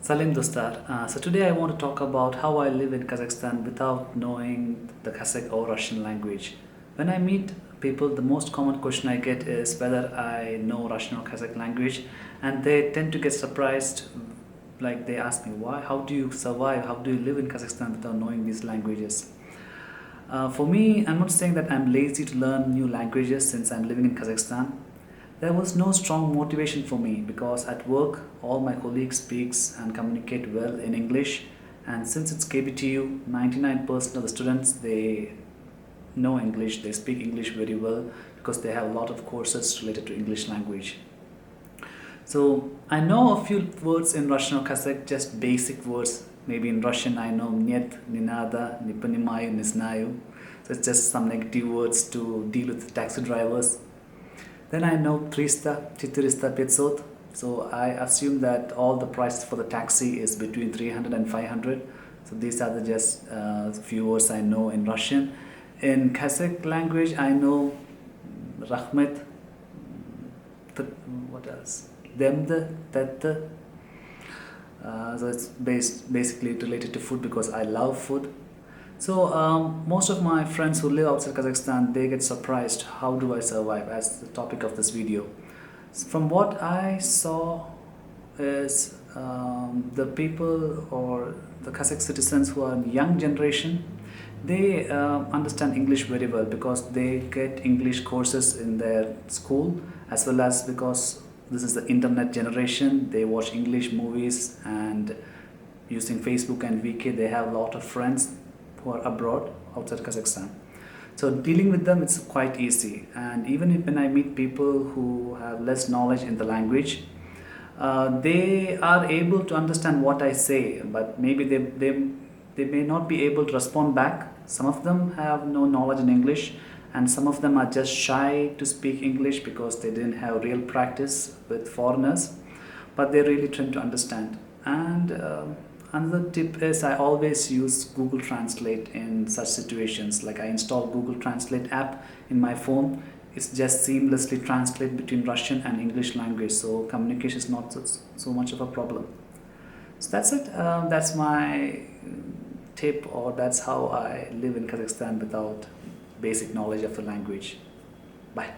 Salim Dostar. So today I want to talk about how I live in Kazakhstan without knowing the Kazakh or Russian language. When I meet people, the most common question I get is whether I know Russian or Kazakh language, and they tend to get surprised. Like they ask me, why? How do you survive? How do you live in Kazakhstan without knowing these languages? For me, I'm not saying that I'm lazy to learn new languages since I'm living in Kazakhstan. There was no strong motivation for me because at work all my colleagues speaks and communicate well in English, and since it's KBTU, 99% of the students they know English, they speak English very well because they have a lot of courses related to English language. So I know a few words in Russian or Kazakh, just basic words. Maybe in Russian I know "нет", "не надо", "не понимаю", "не знаю". So it's just some negative words to deal with taxi drivers. Then I know 300, 400, 500. So I assume that all the prices for the taxi is between 300 and 500. So these are the just few words I know in Russian. In Kazakh language, I know Rahmet, what else? Demde, Tette. So it's basically related to food because I love food. So most of my friends who live outside Kazakhstan, they get surprised how do I survive as the topic of this video. From what I saw is the people or the Kazakh citizens who are young generation, they understand English very well because they get English courses in their school, as well as because this is the internet generation, they watch English movies, and using Facebook and VK they have a lot of friends who are abroad outside Kazakhstan. So dealing with them it's quite easy, and even if when I meet people who have less knowledge in the language, they are able to understand what I say, but maybe they may not be able to respond back. Some of them have no knowledge in English, and some of them are just shy to speak English because they didn't have real practice with foreigners, but they really trying to understand. And another tip is I always use Google Translate in such situations. Like I install Google Translate app in my phone. It's just seamlessly translate between Russian and English language, so communication is not so much of a problem. So that's it. That's my tip, or that's how I live in Kazakhstan without basic knowledge of the language. Bye.